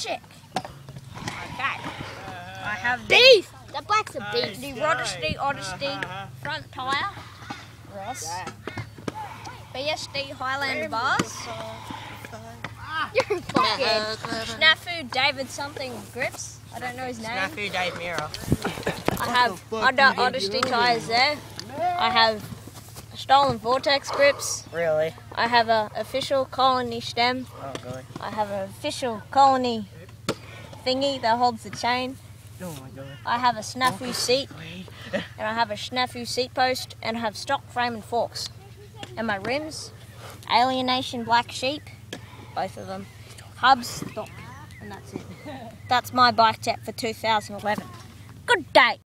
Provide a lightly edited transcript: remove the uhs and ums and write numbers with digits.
check. Okay. I have Beef! That black's a beef. the Rodesty Odyssey front tyre. Ross. BSD Highlander bars. You're fucking... Snafu David something grips. I don't know his name. Snafu Dave Mira. I have under Odyssey tyres there. I have stolen Vortex grips. Really? I have a official Colony stem. Oh, really? I have an official Colony thingy that holds the chain. Oh my god. I have a Snafu seat, and I have a Snafu seat post, and I have stock frame and forks. And my rims, Alienation Black Sheep, both of them. Hubs, stock, and that's it. That's my bike tech for 2011. Good day.